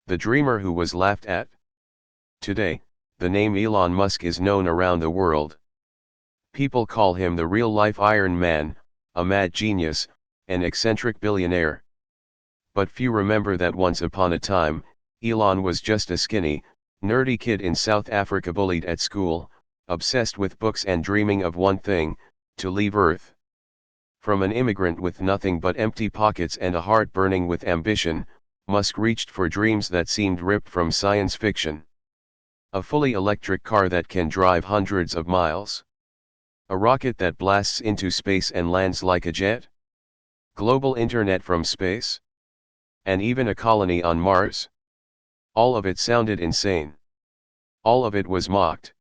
the dreamer who was laughed at. Today, the name Elon Musk is known around the world. People call him the real-life Iron Man, a mad genius, an eccentric billionaire. But few remember that once upon a time, Elon was just a skinny, nerdy kid in South Africa, bullied at school, obsessed with books and dreaming of one thing: to leave Earth. From an immigrant with nothing but empty pockets and a heart burning with ambition, Musk reached for dreams that seemed ripped from science fiction. A fully electric car that can drive hundreds of miles. A rocket that blasts into space and lands like a jet. Global internet from space. And even a colony on Mars. All of it sounded insane. All of it was mocked.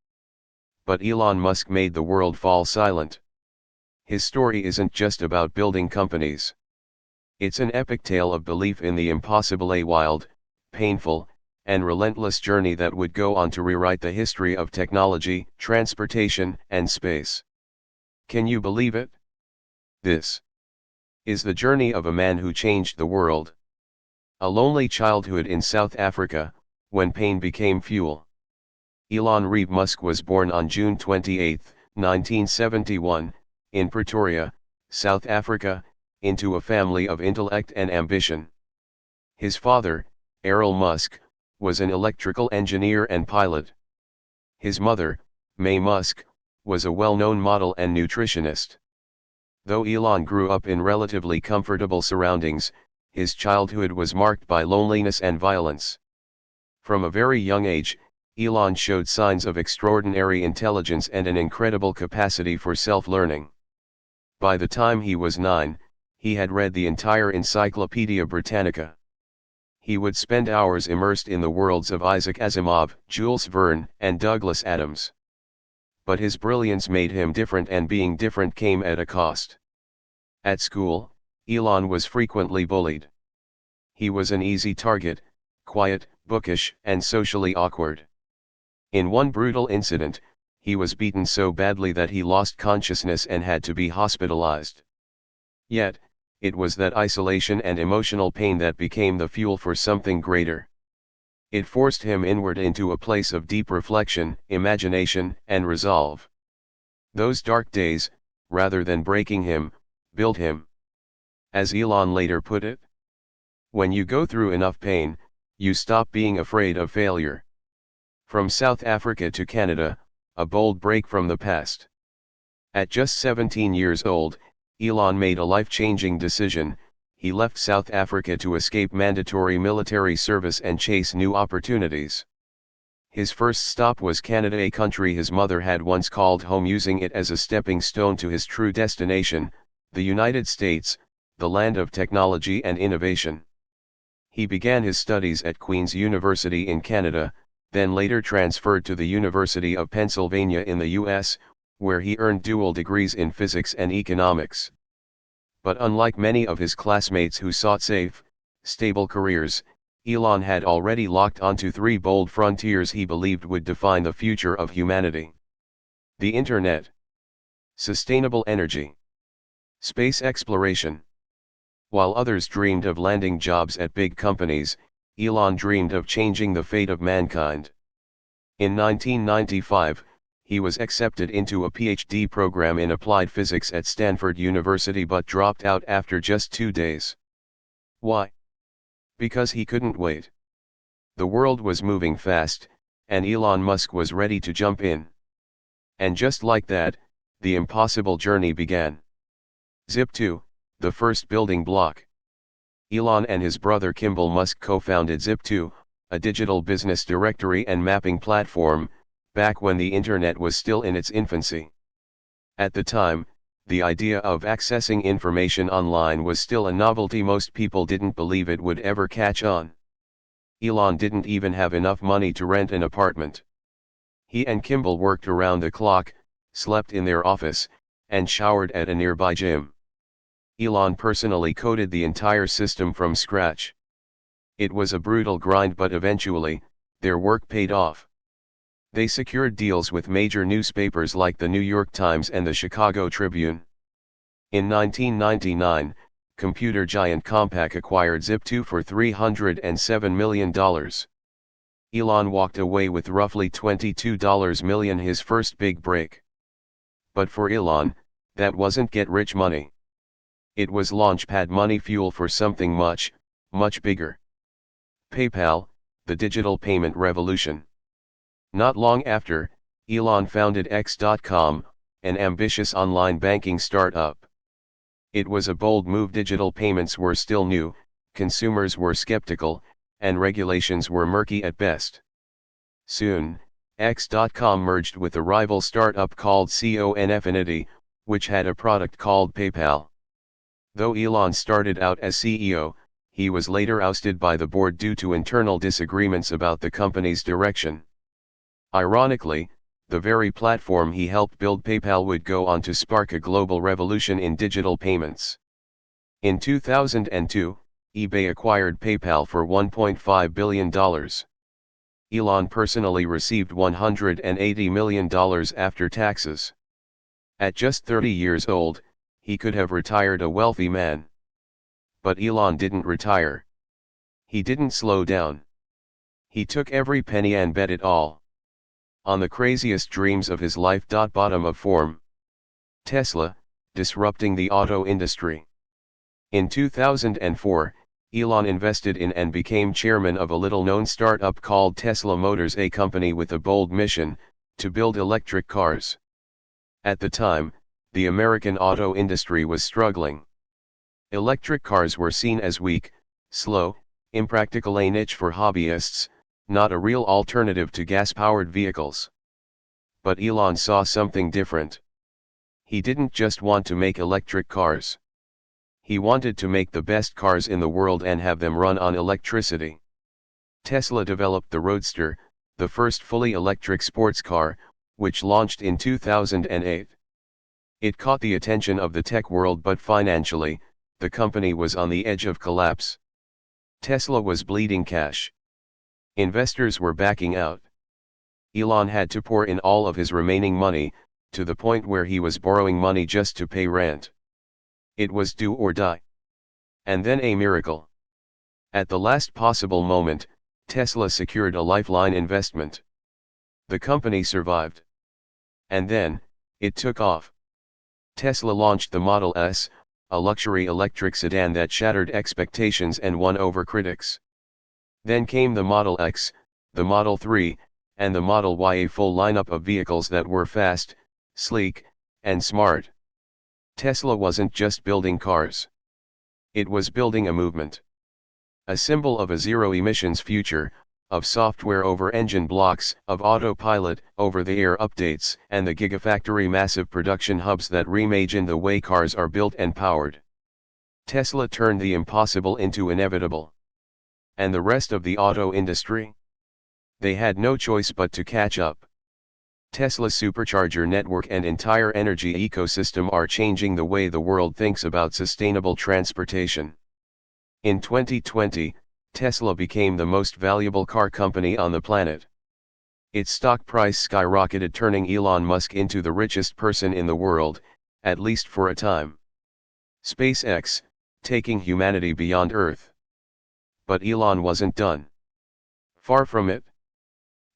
But Elon Musk made the world fall silent. His story isn't just about building companies. It's an epic tale of belief in the impossible, a wild, painful, and relentless journey that would go on to rewrite the history of technology, transportation, and space. Can you believe it? This is the journey of a man who changed the world. A lonely childhood in South Africa, when pain became fuel. Elon Reeve Musk was born on June 28, 1971, in Pretoria, South Africa, into a family of intellect and ambition. His father, Errol Musk, was an electrical engineer and pilot. His mother, May Musk, was a well-known model and nutritionist. Though Elon grew up in relatively comfortable surroundings, his childhood was marked by loneliness and violence. From a very young age, Elon showed signs of extraordinary intelligence and an incredible capacity for self-learning. By the time he was 9, he had read the entire Encyclopedia Britannica. He would spend hours immersed in the worlds of Isaac Asimov, Jules Verne, and Douglas Adams. But his brilliance made him different, and being different came at a cost. At school, Elon was frequently bullied. He was an easy target, quiet, bookish, and socially awkward. In one brutal incident, he was beaten so badly that he lost consciousness and had to be hospitalized. Yet, it was that isolation and emotional pain that became the fuel for something greater. It forced him inward into a place of deep reflection, imagination, and resolve. Those dark days, rather than breaking him, built him. As Elon later put it, "When you go through enough pain, you stop being afraid of failure." From South Africa to Canada, a bold break from the past. At just 17 years old, Elon made a life-changing decision. He left South Africa to escape mandatory military service and chase new opportunities. His first stop was Canada, a country his mother had once called home, using it as a stepping stone to his true destination, the United States, the land of technology and innovation. He began his studies at Queen's University in Canada, then later transferred to the University of Pennsylvania in the US, where he earned dual degrees in physics and economics. But unlike many of his classmates who sought safe, stable careers, Elon had already locked onto 3 bold frontiers he believed would define the future of humanity: the internet, sustainable energy, space exploration. While others dreamed of landing jobs at big companies, Elon dreamed of changing the fate of mankind. In 1995, he was accepted into a PhD program in applied physics at Stanford University but dropped out after just 2 days. Why? Because he couldn't wait. The world was moving fast, and Elon Musk was ready to jump in. And just like that, the impossible journey began. Zip2, the first building block. Elon and his brother Kimball Musk co-founded Zip2, a digital business directory and mapping platform, back when the internet was still in its infancy. At the time, the idea of accessing information online was still a novelty. Most people didn't believe it would ever catch on. Elon didn't even have enough money to rent an apartment. He and Kimball worked around the clock, slept in their office, and showered at a nearby gym. Elon personally coded the entire system from scratch. It was a brutal grind, but eventually, their work paid off. They secured deals with major newspapers like the New York Times and the Chicago Tribune. In 1999, computer giant Compaq acquired Zip2 for $307 million. Elon walked away with roughly $22 million, his first big break. But for Elon, that wasn't get-rich money. It was launchpad money, fuel for something much, much bigger. PayPal, the digital payment revolution. Not long after, Elon founded X.com, an ambitious online banking startup. It was a bold move. Digital payments were still new, consumers were skeptical, and regulations were murky at best. Soon, X.com merged with a rival startup called Confinity, which had a product called PayPal. Though Elon started out as CEO, he was later ousted by the board due to internal disagreements about the company's direction. Ironically, the very platform he helped build, PayPal, would go on to spark a global revolution in digital payments. In 2002, eBay acquired PayPal for $1.5 billion. Elon personally received $180 million after taxes. At just 30 years old, he could have retired a wealthy man. But Elon didn't retire. He didn't slow down. He took every penny and bet it all on the craziest dreams of his life. Bottom of form. Tesla, disrupting the auto industry. In 2004, Elon invested in and became chairman of a little-known startup called Tesla Motors, a company with a bold mission, to build electric cars. At the time, the American auto industry was struggling. Electric cars were seen as weak, slow, impractical, a niche for hobbyists, not a real alternative to gas-powered vehicles. But Elon saw something different. He didn't just want to make electric cars. He wanted to make the best cars in the world and have them run on electricity. Tesla developed the Roadster, the first fully electric sports car, which launched in 2008. It caught the attention of the tech world, but financially, the company was on the edge of collapse. Tesla was bleeding cash. Investors were backing out. Elon had to pour in all of his remaining money, to the point where he was borrowing money just to pay rent. It was do or die. And then a miracle. At the last possible moment, Tesla secured a lifeline investment. The company survived. And then, it took off. Tesla launched the Model S, a luxury electric sedan that shattered expectations and won over critics. Then came the Model X, the Model 3, and the Model Y, a full lineup of vehicles that were fast, sleek, and smart. Tesla wasn't just building cars. It was building a movement. A symbol of a zero-emissions future, of software over engine blocks, of autopilot, over-the-air updates, and the Gigafactory, massive production hubs that reimagine the way cars are built and powered. Tesla turned the impossible into inevitable. And the rest of the auto industry? They had no choice but to catch up. Tesla's supercharger network and entire energy ecosystem are changing the way the world thinks about sustainable transportation. In 2020, Tesla became the most valuable car company on the planet. Its stock price skyrocketed, turning Elon Musk into the richest person in the world, at least for a time. SpaceX, taking humanity beyond Earth. But Elon wasn't done. Far from it.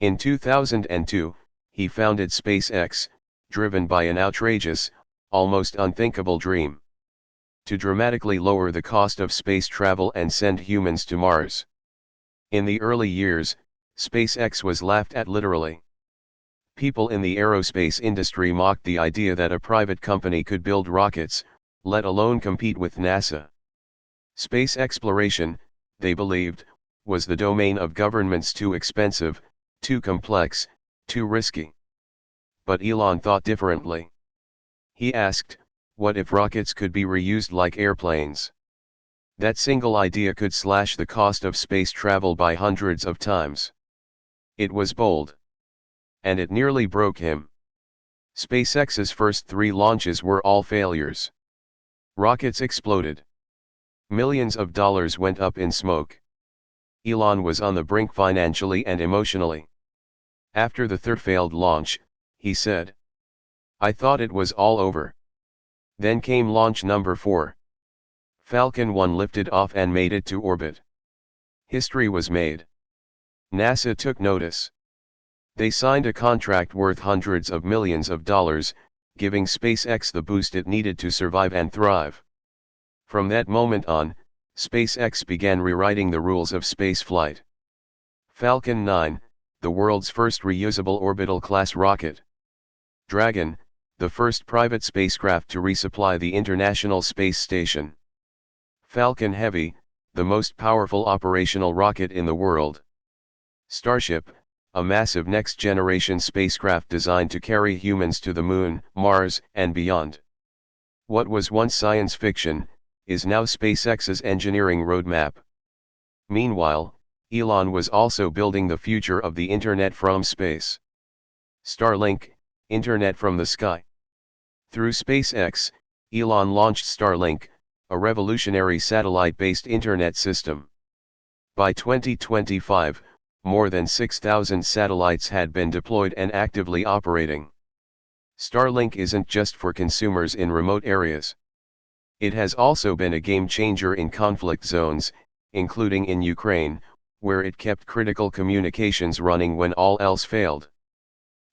In 2002, he founded SpaceX, driven by an outrageous, almost unthinkable dream. To dramatically lower the cost of space travel and send humans to Mars. In the early years, SpaceX was laughed at literally. People in the aerospace industry mocked the idea that a private company could build rockets, let alone compete with NASA. Space exploration, they believed, was the domain of governments, too expensive, too complex, too risky. But Elon thought differently. He asked, what if rockets could be reused like airplanes? That single idea could slash the cost of space travel by hundreds of times. It was bold. And it nearly broke him. SpaceX's first 3 launches were all failures. Rockets exploded. Millions of dollars went up in smoke. Elon was on the brink financially and emotionally. After the third failed launch, he said, "I thought it was all over." Then came launch number 4. Falcon 1 lifted off and made it to orbit. History was made. NASA took notice. They signed a contract worth hundreds of millions of dollars, giving SpaceX the boost it needed to survive and thrive. From that moment on, SpaceX began rewriting the rules of spaceflight. Falcon 9, the world's first reusable orbital-class rocket. Dragon, the first private spacecraft to resupply the International Space Station. Falcon Heavy, the most powerful operational rocket in the world. Starship, a massive next-generation spacecraft designed to carry humans to the Moon, Mars, and beyond. What was once science fiction, is now SpaceX's engineering roadmap. Meanwhile, Elon was also building the future of the Internet from space. Starlink, Internet from the sky. Through SpaceX, Elon launched Starlink, a revolutionary satellite-based internet system. By 2025, more than 6,000 satellites had been deployed and actively operating. Starlink isn't just for consumers in remote areas. It has also been a game-changer in conflict zones, including in Ukraine, where it kept critical communications running when all else failed.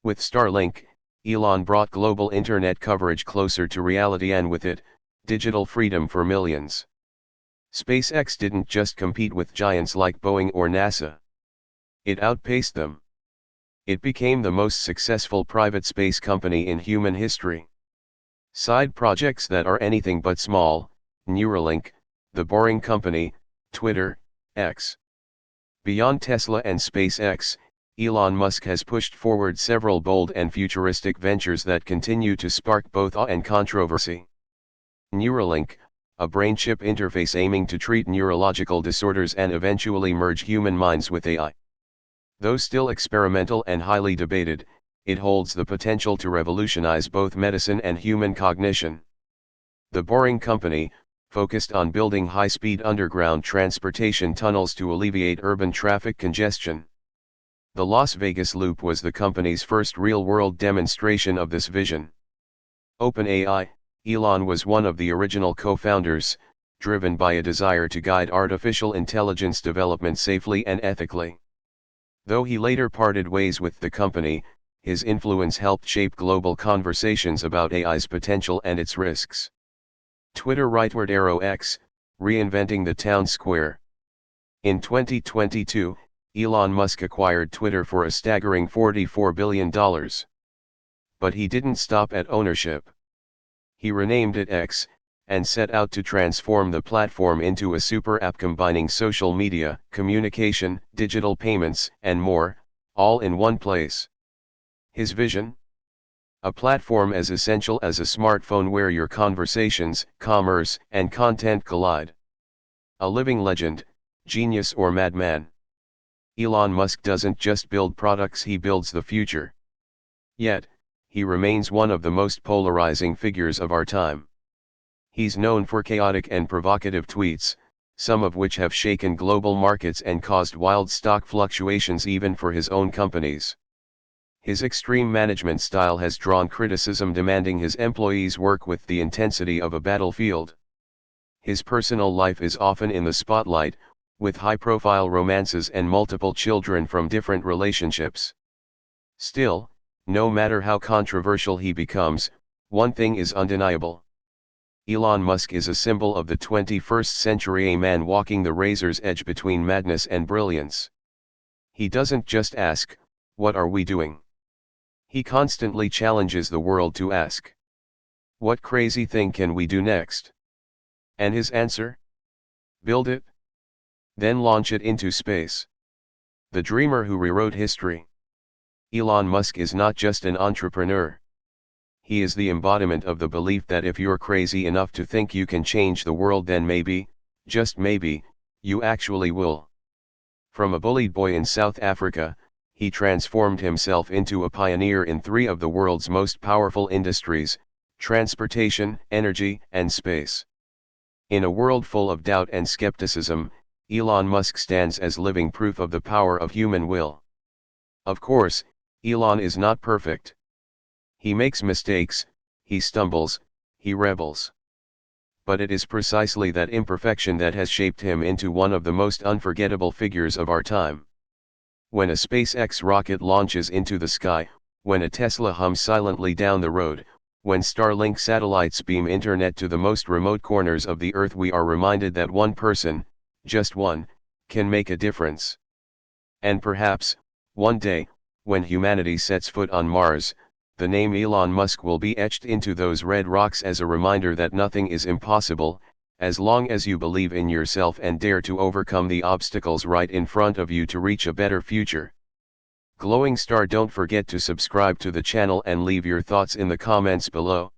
With Starlink, Elon brought global internet coverage closer to reality, and with it, digital freedom for millions. SpaceX didn't just compete with giants like Boeing or NASA. It outpaced them. It became the most successful private space company in human history. Side projects that are anything but small: Neuralink, The Boring Company, Twitter, X. Beyond Tesla and SpaceX, Elon Musk has pushed forward several bold and futuristic ventures that continue to spark both awe and controversy. Neuralink, a brain chip interface aiming to treat neurological disorders and eventually merge human minds with AI. Though still experimental and highly debated, it holds the potential to revolutionize both medicine and human cognition. The Boring Company, focused on building high-speed underground transportation tunnels to alleviate urban traffic congestion. The Las Vegas Loop was the company's first real-world demonstration of this vision. OpenAI, Elon was one of the original co-founders, driven by a desire to guide artificial intelligence development safely and ethically. Though he later parted ways with the company, his influence helped shape global conversations about AI's potential and its risks. Twitter rightward arrow X, reinventing the town square. In 2022, Elon Musk acquired Twitter for a staggering $44 billion. But he didn't stop at ownership. He renamed it X, and set out to transform the platform into a super app combining social media, communication, digital payments, and more, all in one place. His vision? A platform as essential as a smartphone where your conversations, commerce, and content collide. A living legend, genius or madman. Elon Musk doesn't just build products, he builds the future. Yet, he remains one of the most polarizing figures of our time. He's known for chaotic and provocative tweets, some of which have shaken global markets and caused wild stock fluctuations even for his own companies. His extreme management style has drawn criticism, demanding his employees work with the intensity of a battlefield. His personal life is often in the spotlight, with high-profile romances and multiple children from different relationships. Still, no matter how controversial he becomes, one thing is undeniable. Elon Musk is a symbol of the 21st century, a man walking the razor's edge between madness and brilliance. He doesn't just ask, "What are we doing?" He constantly challenges the world to ask, "What crazy thing can we do next?" And his answer? Build it. Then launch it into space. The dreamer who rewrote history. Elon Musk is not just an entrepreneur. He is the embodiment of the belief that if you're crazy enough to think you can change the world, then maybe, just maybe, you actually will. From a bullied boy in South Africa, he transformed himself into a pioneer in three of the world's most powerful industries: transportation, energy, and space. In a world full of doubt and skepticism, Elon Musk stands as living proof of the power of human will. Of course, Elon is not perfect. He makes mistakes, he stumbles, he rebels. but it is precisely that imperfection that has shaped him into one of the most unforgettable figures of our time. When a SpaceX rocket launches into the sky, when a Tesla hums silently down the road, when Starlink satellites beam internet to the most remote corners of the earth, we are reminded that one person, just one, can make a difference. And perhaps, one day, when humanity sets foot on Mars, the name Elon Musk will be etched into those red rocks as a reminder that nothing is impossible, as long as you believe in yourself and dare to overcome the obstacles right in front of you to reach a better future. Glowing Star, don't forget to subscribe to the channel and leave your thoughts in the comments below.